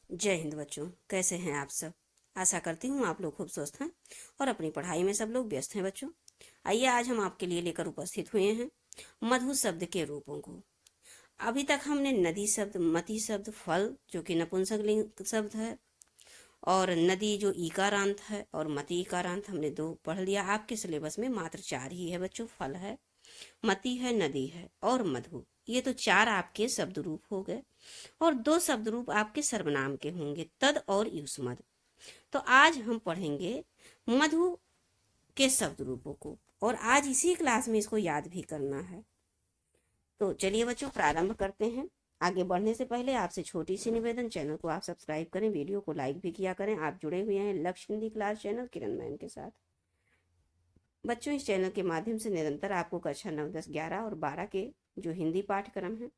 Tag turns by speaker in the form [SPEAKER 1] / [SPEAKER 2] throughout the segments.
[SPEAKER 1] जय हिंद बच्चों, कैसे हैं आप सब। आशा करती हूँ आप लोग खूब स्वस्थ हैं और अपनी पढ़ाई में सब लोग व्यस्त हैं बच्चों। आइए आज हम आपके लिए लेकर उपस्थित हुए हैं मधु शब्द के रूपों को। अभी तक हमने नदी शब्द, मति शब्द, फल जो कि नपुंसकलिंग शब्द है, और नदी जो ईकारांत है, और मति ईकारांत हमने 2 पढ़ लिया। आपके सिलेबस में मात्र 4 ही है बच्चों। फल है, मति है, नदी है और मधु। ये तो 4 आपके शब्द रूप हो गए और 2 शब्द रूप आपके सर्वनाम के होंगे, तद और युष्मद। तो आज हम पढ़ेंगे मधु के शब्द रूपों को, और आज इसी क्लास में इसको याद भी करना है। तो चलिए बच्चों प्रारंभ करते हैं। आगे बढ़ने से पहले आपसे छोटी सी निवेदन, चैनल को आप सब्सक्राइब करें, वीडियो को लाइक भी किया करें। आप जुड़े हुए हैं लक्ष्य हिंदी क्लास चैनल किरण मैम के साथ। बच्चों, इस चैनल के माध्यम से निरंतर आपको कक्षा 9, 10, 11 और 12 के जो हिंदी पाठ्यक्रम है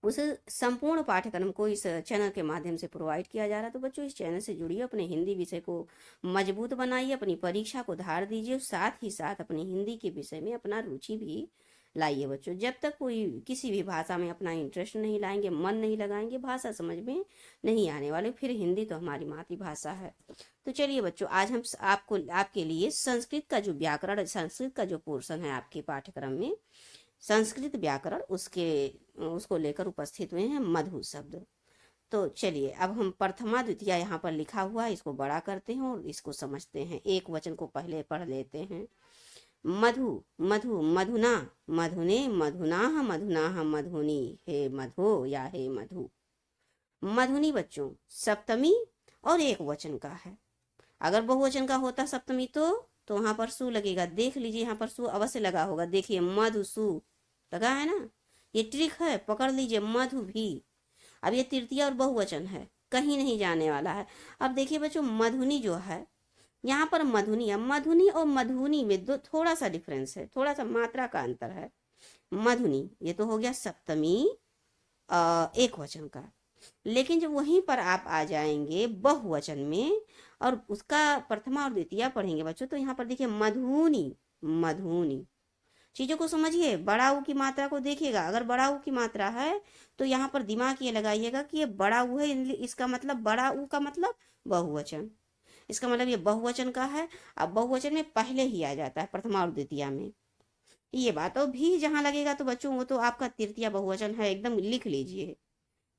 [SPEAKER 1] उस संपूर्ण पाठ्यक्रम को इस चैनल के माध्यम से प्रोवाइड किया जा रहा है। तो बच्चों, इस चैनल से जुड़िए, अपने हिंदी विषय को मजबूत बनाइए, अपनी परीक्षा को धार दीजिए और साथ ही साथ अपनी हिंदी के विषय में अपना रुचि भी लाइए बच्चों। जब तक कोई किसी भी भाषा में अपना इंटरेस्ट नहीं लाएंगे, मन नहीं लगाएंगे, भाषा समझ में नहीं आने वाले। फिर हिंदी तो हमारी मातृभाषा है। तो चलिए बच्चों, आज हम आपके लिए संस्कृत का जो व्याकरण, संस्कृत का जो पोर्शन है आपके पाठ्यक्रम में, संस्कृत व्याकरण, उसको लेकर उपस्थित हुए हैं मधु शब्द। तो चलिए अब हम प्रथमा द्वितीया यहाँ पर लिखा हुआ है, इसको बड़ा करते हैं और इसको समझते हैं। एक वचन को पहले पढ़ लेते हैं। मधु, मधु, मधुना, मधुने, मधुनाह, मधुनाह, मधुनी, हे मधु या हे मधु। मधुनी बच्चों सप्तमी और एक वचन का है। अगर बहुवचन का होता सप्तमी तो वहां पर सु लगेगा। देख लीजिए, यहाँ पर सु अवश्य लगा होगा। देखिए मधु सु लगा है ना, ये ट्रिक है, पकड़ लीजिए। मधु भी, अब ये तृतीया और बहुवचन है, कहीं नहीं जाने वाला है। अब देखिए बच्चों, मधुनी जो है यहाँ पर मधुनी है। मधुनी और मधुनी में दो थोड़ा सा डिफरेंस है, थोड़ा सा मात्रा का अंतर है। मधुनी ये तो हो गया सप्तमी एक वचन का, लेकिन जब वहीं पर आप आ जाएंगे बहुवचन में और उसका प्रथमा और द्वितीया पढ़ेंगे बच्चों, तो यहाँ पर देखिए मधुनी, मधुनी। चीजों को समझिए, बड़ा ऊ की मात्रा को देखिएगा। अगर बड़ा ऊ की मात्रा है तो यहाँ पर दिमाग ये लगाइएगा कि ये बड़ा ऊ है, इसका मतलब बड़ा ऊ का मतलब बहुवचन, इसका मतलब ये बहुवचन का है। अब बहुवचन में पहले ही आ जाता है प्रथमा और द्वितीया में ये बात। और भी जहां लगेगा तो बच्चों वो तो आपका तृतीया बहुवचन है, एकदम लिख लीजिए,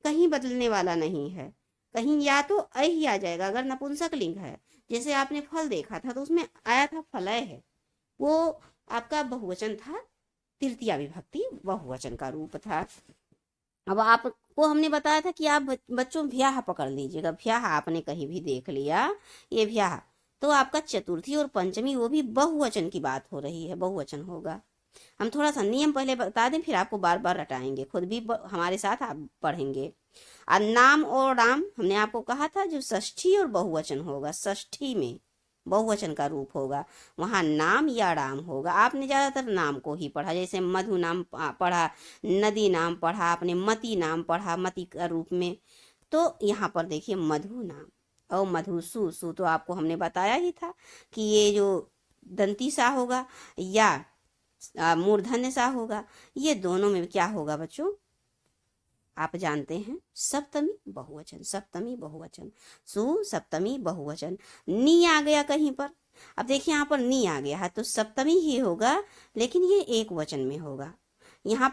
[SPEAKER 1] कहीं बदलने वाला नहीं है। कहीं या तो अ ही आ जाएगा अगर नपुंसक लिंग है। जैसे आपने फल देखा था तो उसमें आया था फलय है, वो आपका बहुवचन था, तृतीया विभक्ति बहुवचन का रूप था। अब आपको हमने बताया था कि आप बच्चों भ्याह पकड़ लीजिएगा। भ्याह आपने कहीं भी देख लिया, ये भ्याह तो आपका चतुर्थी और पंचमी वो भी बहुवचन की बात हो रही है, बहुवचन होगा। हम थोड़ा सा नियम पहले बता दें, फिर आपको बार बार रटाएंगे, खुद भी हमारे साथ आप पढ़ेंगे। और नाम और राम हमने आपको कहा था, जो षष्ठी और बहुवचन होगा, षष्ठी में बहुवचन का रूप होगा, वहां नाम या राम होगा। आपने ज्यादातर नाम को ही पढ़ा, जैसे मधु नाम पढ़ा, नदी नाम पढ़ा, आपने मति नाम पढ़ा मति का रूप में। तो यहाँ पर देखिए मधु नाम और मधु सु, सु तो आपको हमने बताया ही था कि ये जो दंती सा होगा या मूर्धन्य सा होगा, ये दोनों में क्या होगा बच्चों, आप जानते हैं, सप्तमी बहुवचन, सप्तमी बहुवचन, सु सप्तमी बहुवचन। नी आ गया कहीं पर, अब देखिए यहाँ पर नी आ गया है तो सप्तमी ही होगा, लेकिन ये एक वचन में होगा। यहाँ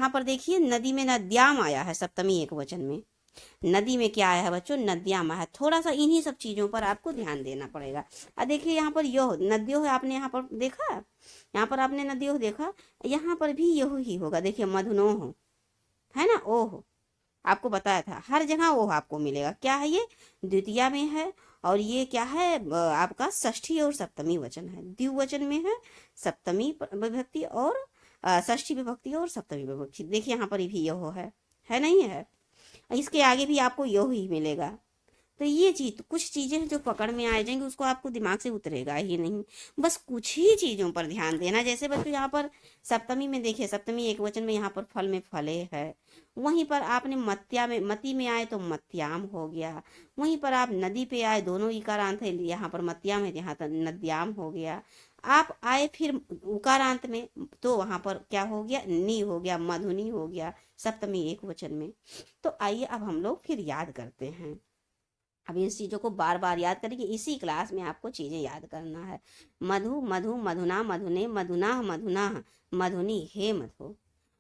[SPEAKER 1] पर देखिए नदी में नद्याम आया है, सप्तमी एक वचन में। नदी में क्या आया है बच्चों, नद्याम आया है। थोड़ा सा इन्हीं सब चीजों पर आपको ध्यान देना पड़ेगा। अब देखिए यहाँ पर यो नद्यो है, आपने यहाँ पर देखा, यहाँ पर आपने नदियो देखा, यहाँ पर भी यह ही होगा। देखिए मधुनो हो है ना, ओह आपको बताया था, हर जगह ओह आपको मिलेगा। क्या है ये, द्वितीया में है, और ये क्या है आपका षष्ठी और सप्तमी वचन है। द्विवचन में है सप्तमी विभक्ति और षष्ठी विभक्ति और सप्तमी विभक्ति। देखिए यहाँ पर भी यह है नहीं है, इसके आगे भी आपको यो ही मिलेगा। तो ये चीज, कुछ चीजें हैं जो पकड़ में आ जाएंगी, उसको आपको दिमाग से उतरेगा ही नहीं। बस कुछ ही चीजों पर ध्यान देना। जैसे बच्चों यहाँ पर सप्तमी में देखिए, सप्तमी एक वचन में, यहाँ पर फल में फले है। वहीं पर आपने मत्या में, मति में आए तो मत्याम हो गया। वहीं पर आप नदी पे आए, दोनों इकारांत है, यहाँ पर मत्या में, यहाँ पर नद्याम हो गया। आप आए फिर उकारांत में, तो वहां पर क्या हो गया, नी हो गया, मधुनी हो गया, सप्तमी एक वचन में। तो आइए अब हम लोग फिर याद करते हैं। अब इन चीजों को बार बार याद करेंगे, इसी क्लास में आपको चीजें याद करना है। मधु मधु मधुना मधुने मधुना मधुना मधुनी हे मधु,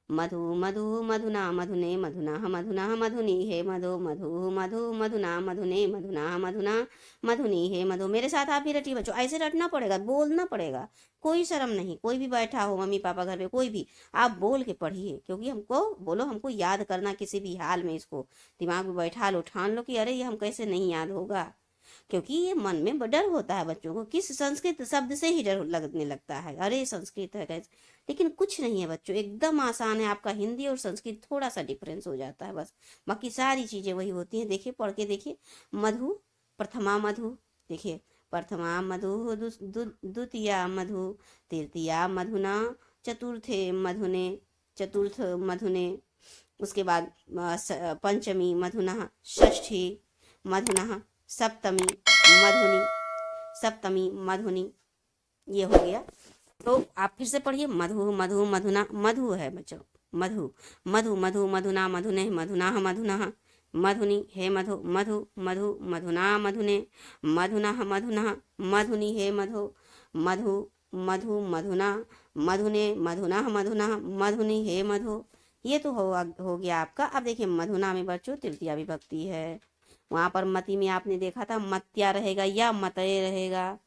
[SPEAKER 1] मधु मधु मधुना मधुने मधुना मधुना मधुनी हे मधु, मधु मधु मधुना मधुने मधुना मधुना मधुनी हे मधु। मेरे साथ आप भी रटिए बच्चों, ऐसे रटना पड़ेगा, बोलना पड़ेगा, कोई शर्म नहीं। कोई भी बैठा हो, मम्मी पापा घर पे कोई भी, आप बोल के पढ़िए, क्योंकि हमको बोलो, हमको याद करना किसी भी हाल में, इसको दिमाग में बैठा लो, ठान लो कि अरे ये हम कैसे नहीं याद होगा। क्योंकि ये मन में डर होता है बच्चों को, किस संस्कृत शब्द से ही डर लगने लगता है, अरे संस्कृत है कैसे। लेकिन कुछ नहीं है बच्चों, एकदम आसान है। आपका हिंदी और संस्कृत थोड़ा सा डिफरेंस हो जाता है बस, बाकी सारी चीजें वही होती हैं। देखिए पढ़ के देखिए, मधु प्रथमा मधु, देखिए प्रथमा मधु, द्वितीया मधु, तृतीया मधुना, चतुर्थे मधुने, चतुर्थ मधुने, उसके बाद पंचमी मधुना, षष्ठी मधुना, सप्तमी मधुनी, सप्तमी मधुनी, ये हो गया। तो आप फिर से पढ़िए, मधु मधु मधुना, मधु है बच्चों, मधु मधु मधु मधुना मधुने मधुना मधुना मधुनी हे मधु, मधु मधु मधुना मधुने मधुना मधुना मधुनी हे मधु, मधु मधु मधुना मधुने मधुना मधुना मधुनी हे मधु। ये तो हो गया आपका। अब देखिए मधुना में बच्चों तृतीया विभक्ति है, वहां पर मति में आपने देखा था मत्या रहेगा या मतये रहेगा,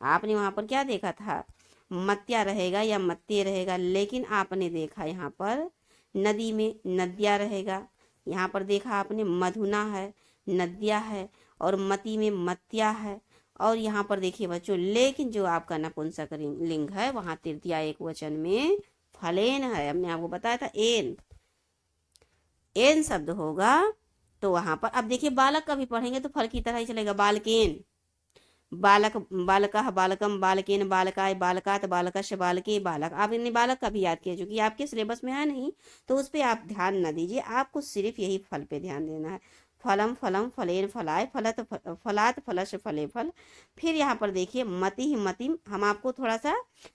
[SPEAKER 1] आपने वहां पर क्या देखा था, मत्या रहेगा या मत्य रहेगा। लेकिन आपने देखा यहाँ पर नदी में नद्या रहेगा, यहाँ पर देखा आपने मधुना है, नद्या है, और मति में मत्या है। और यहाँ पर देखिए बच्चों, लेकिन जो आपका नपुंसक लिंग है वहां तृतीया एक वचन में फलेन है, हमने आपको बताया था एन, एन शब्द होगा। तो वहां पर अब देखिए बालक का भी पढ़ेंगे तो फल की तरह ही चलेगा, बालकेन, बालक बालका बालकम बालकेन बालकाय बालकात बालकश बालके बालक। आप इन्हें बालक का भी याद किया, क्योंकि आपके सिलेबस में है नहीं तो उस पर आप ध्यान न दीजिए, आपको सिर्फ यही फल पे ध्यान देना है। फलम फलम फलेन फलाय फलत फलात फलश फले फल। फिर यहाँ पर देखिए मति ही मतिम, हम आपको थोड़ा सा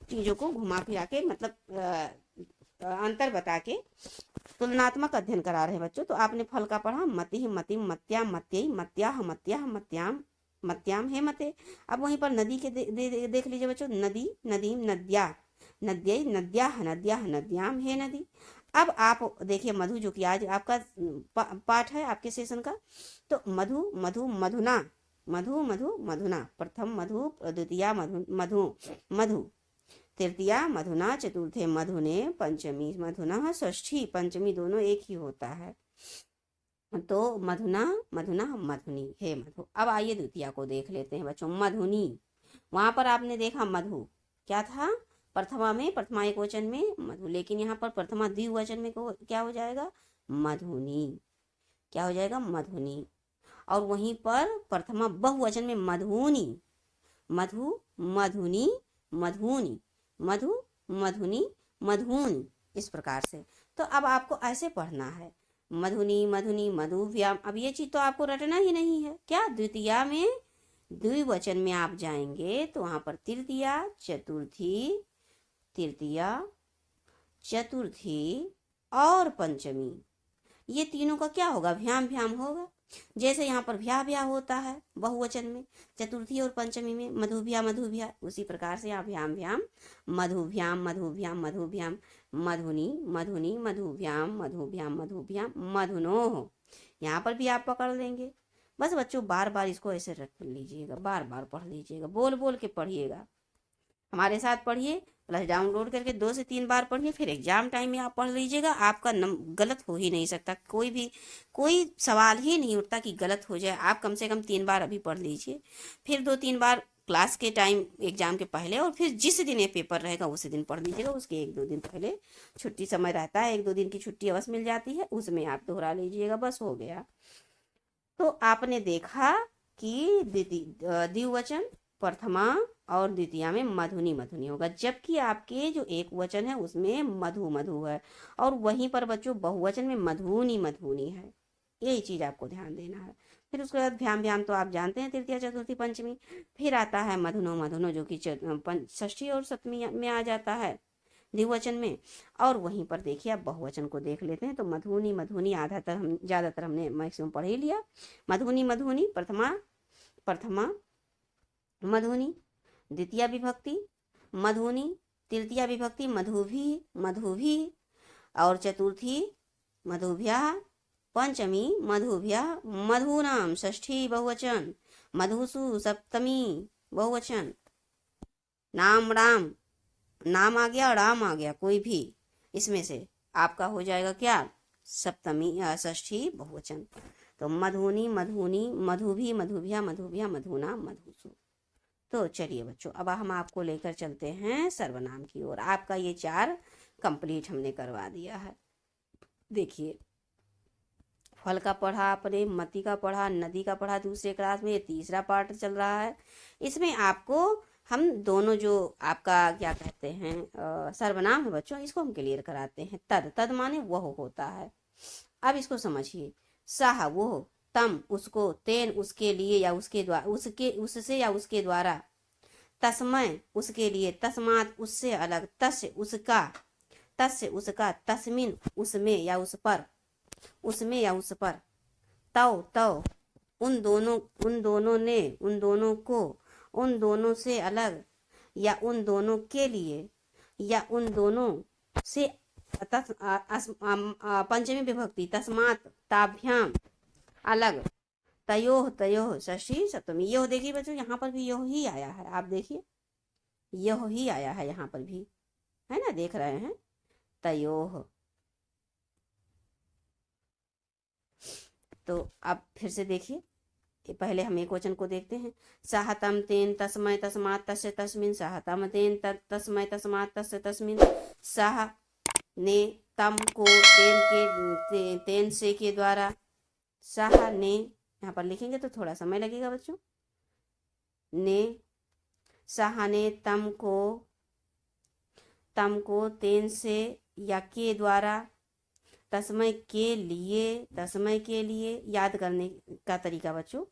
[SPEAKER 1] चीजों को घुमा फिरा के मतलब अंतर बता के तुलनात्मक अध्ययन करा रहे हैं बच्चों। तो आपने फल का पढ़ा, मति ही मतिम मत्या मत्यई मत्या मत्याम मत्याम हे मते। अब वहीं पर नदी के देख लीजिए बच्चों, नदी नदीम नद्या नद्यई नद्या नद्या नद्याम हे नदी। अब आप देखिए मधु, जो कि आज आपका पाठ है आपके सेशन का, तो मधु मधु मधुना, मधु मधु मधुना, प्रथम मधु, द्वितीया मधु मधु मधु, तृतीया मधुना, चतुर्थे मधुने, पंचमी मधुना, षष्ठी पंचमी दोनों एक ही होता है। तो मधुना मधुना मधुनी हे मधु। अब आइए द्वितीया को देख लेते हैं बच्चों, मधुनी। वहां पर आपने देखा मधु क्या था, प्रथमा में, प्रथमा एक वचन में मधु, लेकिन यहाँ पर प्रथमा द्विवचन में क्या हो जाएगा, मधुनी, क्या हो जाएगा, मधुनी। और वहीं पर प्रथमा बहुवचन में मधुनी, मधु मधुनी मधुनी, मधु मधुनी मधुनी, इस प्रकार से। तो अब आपको ऐसे पढ़ना है, मधुनी मधुनी मधुव्याम। अब ये चीज तो आपको रटना ही नहीं है, क्या द्वितीया में द्विवचन में आप जाएंगे तो वहां पर तृतीया चतुर्थी, तृतीया चतुर्थी और पंचमी, ये तीनों का क्या होगा, भ्याम भ्याम होगा। जैसे यहाँ पर भ्या भ्या होता है बहुवचन में, चतुर्थी और पंचमी में मधुभ्या मधुभ्या, उसी प्रकार से यहाँ भ्याम भ्याम मधुभ्याम मधुभ्याम मधुभ्याम, मधुनी मधुनी मधुभ्याम मधुभ्याम मधुभ्याम मधुनो। यहाँ पर भी आप पकड़ लेंगे। बस बच्चों बार बार इसको ऐसे रट लीजिएगा, बार बार पढ़ लीजिएगा, बोल बोल के पढ़िएगा, हमारे साथ पढ़िए, प्लस डाउनलोड करके 2 से 3 बार पढ़िए, फिर एग्जाम टाइम में आप पढ़ लीजिएगा। आपका गलत हो ही नहीं सकता, कोई सवाल ही नहीं उठता कि गलत हो जाए। आप कम से कम 3 बार अभी पढ़ लीजिए, फिर 2-3 बार क्लास के टाइम एग्जाम के पहले, और फिर जिस दिन ये पेपर रहेगा उसी दिन पढ़ लीजिएगा। उसके 1-2 दिन पहले छुट्टी समय रहता है, 1-2 दिन की छुट्टी अवश्य मिल जाती है, उसमें आप दोहरा लीजिएगा, बस हो गया। तो आपने देखा कि द्विवचन प्रथमा और द्वितीया में मधुनी मधुनी होगा, जबकि आपके जो एक वचन है उसमें मधु मधु है, और वहीं पर बच्चों बहुवचन में मधुनी मधुनी है। यही चीज आपको ध्यान देना है। फिर उसके बाद भ्याम भ्याम तो आप जानते हैं, तृतीया चतुर्थी पंचमी। फिर आता है मधुनो मधुनो, जो कि षष्ठी और सप्तमी में आ जाता है द्विवचन में। और वहीं पर देखिए आप बहुवचन को देख लेते हैं, तो मधुनी मधुनी ज्यादातर हमने मैक्सिमम पढ़ ही लिया। मधुनी मधुनी प्रथमा प्रथमा मधुनी, द्वितीय विभक्ति मधुनी, तृतीय विभक्ति मधुभी मधुभी, और चतुर्थी मधुभ्या, पंचमी मधुभ्या, मधुनाम षष्ठी बहुवचन, मधुसु सप्तमी बहुवचन, नाम राम, नाम आ गया राम आ गया, कोई भी इसमें से आपका हो जाएगा क्या, सप्तमी षष्ठी बहुवचन। तो मधुनी मधुनी, मधुभी मधुभ्या, मधुभ्या मधुनाम, मधुसु। तो चलिए बच्चों, अब हम आपको लेकर चलते हैं सर्वनाम की ओर। आपका ये 4 कंप्लीट हमने करवा दिया है। देखिए, फल का पढ़ा आपने, मति का पढ़ा, नदी का पढ़ा दूसरे क्लास में, ये तीसरा पार्ट चल रहा है। इसमें आपको हम दोनों जो आपका क्या कहते हैं सर्वनाम है बच्चों, इसको हम क्लियर कराते हैं। तद, तद माने वह होता है। अब इसको समझिए, सह वो, तम उसको, तेन उसके लिए या उसके द्वारा, उसके उससे या उसके द्वारा, तस्मय उसके लिए, तस्मात उससे अलग, तस्य उसका, तस्य उसका, तस्मिन उसमें या उस पर, उसमें या उस पर, तव तव उन दोनों ने, उन दोनों को, उन दोनों से अलग, या उन दोनों के लिए, या उन दोनों से, पंचमी विभक्ति तस्मात ताभ्याम अलग, तयोह तयोह षष्ठी सप्तमी। यह देखिए बच्चों, यहाँ पर भी यह ही आया है, आप देखिए यह ही आया है यहाँ पर भी, है ना, देख रहे हैं, तयोह। तो अब फिर से देखिए, पहले हम एक वचन को देखते हैं। साहतम तेन तस्मय तस्मात् तस्य तस्मिन्, साहतम तेन तस्मय तस्मात् तस्य तस्मिन्, साह ने तम को तेन के तेन से के द्वारा, साह ने, यहाँ पर लिखेंगे तो थोड़ा समय लगेगा बच्चों, ने, साह ने तम को तेन से या के द्वारा, तस्मय के लिए, याद करने का तरीका बच्चों,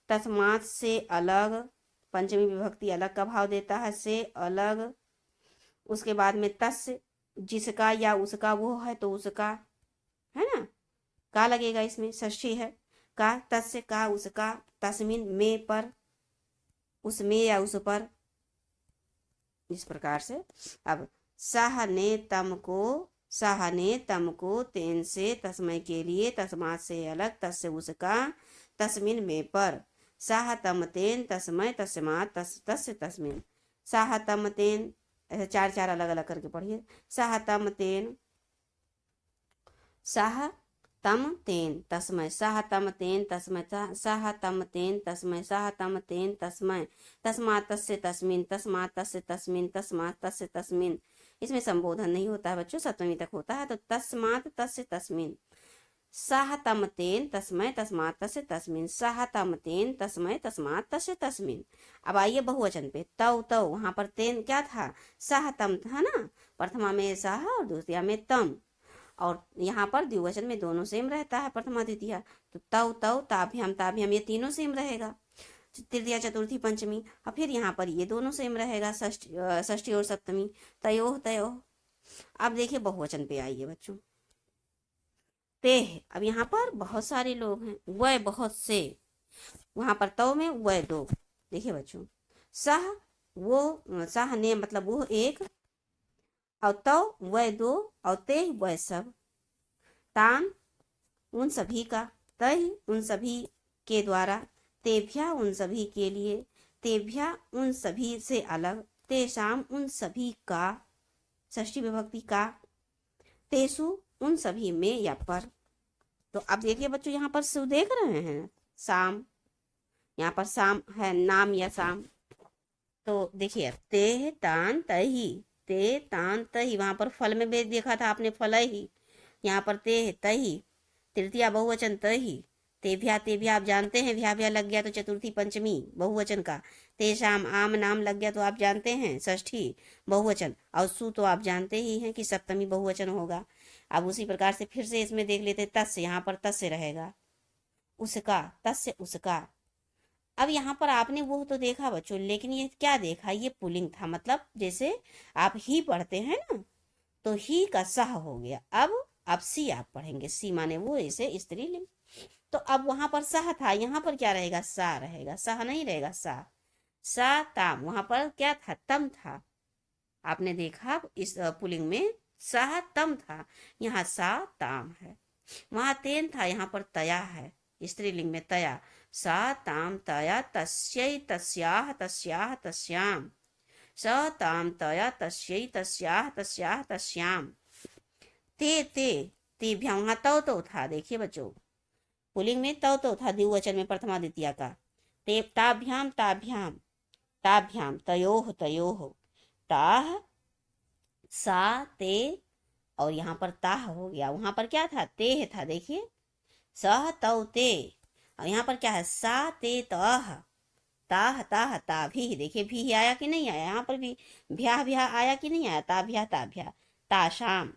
[SPEAKER 1] तस्मात से अलग, पंचमी विभक्ति अलग का भाव देता है, से अलग। उसके बाद में तस्य, जिसका या उसका वो है तो उसका, है ना, का लगेगा इसमें, षष्ठी है, का, तस्य का उसका, तस्मिन में पर, उसमें या उस पर, इस प्रकार से। अब साह ने तम को तेन से, तस्मय के लिए, तस्मात से अलग, तस्य उसका, तस्मिन में पर, साह तम तेन तस्मय तस्मात तस्य तस्मिन, साह तम तेन, ऐसे 4 अलग अलग करके पढ़िए। साह तम तेन तस्मय, साह तम तेन तस्मय, साह तम तेन तस्मय, साह तम तेन तस्मय, तस्मात् तस्य तस्मिन्, तस्मात् तस्य तस्मिन्, तस्मात् तस्य तस्मिन्। इसमें संबोधन नहीं होता है बच्चों, सप्तमी तक होता है, तो तस्मात् तस्य तस्मिन्, साह तम तेन तस्मय तस्मात् तस्य तस्मिन्, साह तम तेन तस्मय तस्मात् तस्य तस्मिन्। अब आइए बहुवचन पे, तव, वहां पर तेन क्या था, साह तम था ना, प्रथमा में साह और द्वितीया में तम, और यहाँ पर द्विवचन में दोनों सेम रहता है, प्रथमा द्वितीया, तो तव ताभ्याम ये तीनों सेम रहेगा, तृतीया चतुर्थी पंचमी। और फिर यहाँ पर ये दोनों सेम रहेगा, षष्ठी और सप्तमी, तयोह। अब देखिए बहुवचन पे आइए बच्चों, ते, अब यहाँ पर बहुत सारे लोग हैं, वह बहुत से, वहां पर तव में वह दो। देखिए बच्चों, सह वो, सह ने मतलब वो एक, और तव वह दो, और ते वह सब, तान उन सभी का, तय उन सभी के द्वारा, तेभ्या उन सभी के लिए, तेभ्या उन सभी से अलग, तेषाम उन सभी का, षष्ठी विभक्ति का, तेसु उन सभी में या पर। तो अब देखिए बच्चों, यहाँ पर सु देख रहे हैं, शाम, यहाँ पर शाम है, नाम या शाम। तो देखिए, ते तान तही, ते तान तही, वहां पर फल में भेद देखा था आपने, फल ही, यहाँ पर ते तही, तृतीया बहुवचन तही, तेभ्या आप जानते हैं, भ्या लग गया तो चतुर्थी पंचमी बहुवचन का, तेषाम आम नाम लग गया तो आप जानते हैं षष्ठी बहुवचन, और सु तो आप जानते ही हैं कि सप्तमी बहुवचन होगा। अब उसी प्रकार से फिर से इसमें देख लेते, तस्य, यहाँ पर तस्य रहेगा, उसका, तस्य उसका। अब यहाँ पर आपने वो तो देखा बच्चों, लेकिन ये क्या देखा, ये पुल्लिंग था, मतलब जैसे आप ही पढ़ते हैं ना, तो ही का सह हो गया। अब सी आप पढ़ेंगे, सी माने वो, ऐसे स्त्रीलिंग। तो अब वहां पर सह था, यहाँ पर क्या रहेगा, सा रहेगा, सह नहीं रहेगा, सा ताम। वहां पर क्या था, तम था। आपने देखा इस पुल्लिंग में सह तम था, यहाँ सा ताम है। वहां तेन था, यहाँ पर तया है, स्त्रीलिंग में तया। सा ताम तया तस्यै तस्याह तस्याह तस्याम। स ताम तया तस्यै तस्याह तस्याह तस्याम। ते तेभ्याम, वहां तो था, देखिए बच्चों, पुल्लिंग में तो था, द्विवचन में प्रथमा द्वितीया का। ते ताभ्याम ताभ्याम, ताभ्याम तयोह तयोह, ताह सा ते, और यहाँ पर ताह हो गया। वहां पर क्या था, तेह था, देखिए, सह तौ ते। और यहाँ पर क्या है, सा ते तह, ताह ताह ता भी, देखिए भी आया कि नहीं आया, यहाँ पर भी भ्या भ्या आया कि नहीं आया, ताभ्या ताभ्या। ताशाम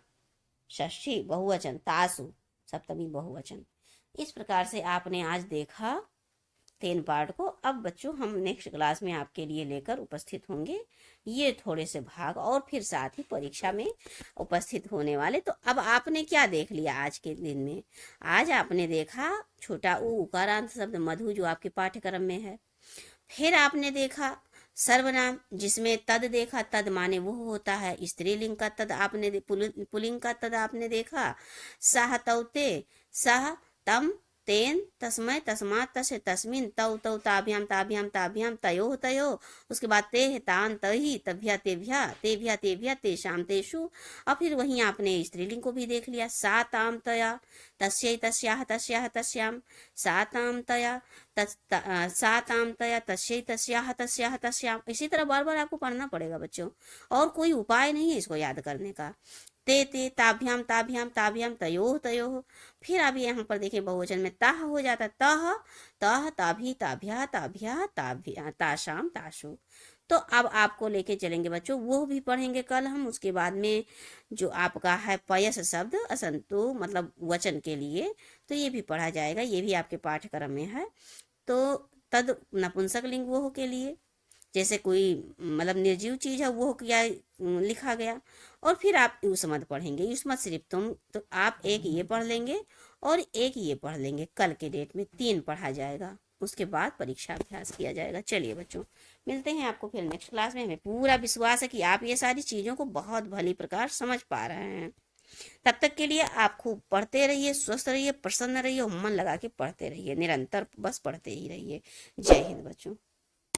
[SPEAKER 1] षष्ठी बहुवचन, तासु सप्तमी बहुवचन। इस प्रकार से आपने आज देखा 3 पार्ट को। अब बच्चों हम नेक्स्ट क्लास में आपके लिए लेकर उपस्थित होंगे ये थोड़े से भाग, और फिर साथ ही परीक्षा में उपस्थित होने वाले। तो अब आपने क्या देख लिया आज के दिन में, आज आपने देखा छोटा ऊ उकारांत शब्द मधु, जो आपके पाठ्यक्रम में है। फिर आपने देखा सर्वनाम, जिसमें तद देखा, तद माने वो होता है, स्त्रीलिंग का तद आपने, पुल्लिंग का तद आपने देखा। सह तौते, सह तम तेन तस्मै तस्मात् तस्य तस्मिन् तौ तौ ताभ्याम ताभ्याम ताभ्याम तयोः तयोः। उसके बाद तेह तान तहि तभ्या तेभ्या तेभ्या तेभ्या तेषाम तेषु। और फिर वहीं आपने स्त्रीलिंग को भी देख लिया, सा ताम तया तस्यै तस्याः तस्याः तस्याम, सा ताम तया सा ताम तया तस्यै तस्याः तस्याः तस्याम। इसी तरह बार बार आपको पढ़ना पड़ेगा बच्चों, और कोई उपाय नहीं है इसको याद करने का। ते ताभ्याम ताभ्याम ताभ्याम तयोः तयोः। फिर अभी यहाँ पर देखिए बहुवचन में ताह हो जाता, तह तह ताभी ताभ्या ताभ्या ताभ्या ताशाम ताशु। तो अब आपको लेके चलेंगे बच्चों, वो भी पढ़ेंगे कल हम। उसके बाद में जो आपका है पयस शब्द असंतु, मतलब वचन के लिए, तो ये भी पढ़ा जाएगा, ये भी आपके पाठ्यक्रम में है। तो तद नपुंसक लिंग वो के लिए, जैसे कोई मतलब निर्जीव चीज है वो क्या लिखा गया। और फिर आप युष्मत पढ़ेंगे, युष्मत सिर्फ तुम, तो आप एक ये पढ़ लेंगे और एक ये पढ़ लेंगे। कल के डेट में 3 पढ़ा जाएगा, उसके बाद परीक्षा अभ्यास किया जाएगा। चलिए बच्चों, मिलते हैं आपको फिर नेक्स्ट क्लास में। हमें पूरा विश्वास है कि आप ये सारी चीज़ों को बहुत भली प्रकार समझ पा रहे हैं। तब तक के लिए आप खूब पढ़ते रहिए, स्वस्थ रहिए, प्रसन्न रहिए, मन लगा के पढ़ते रहिए, निरंतर बस पढ़ते ही रहिए। जय हिंद बच्चों।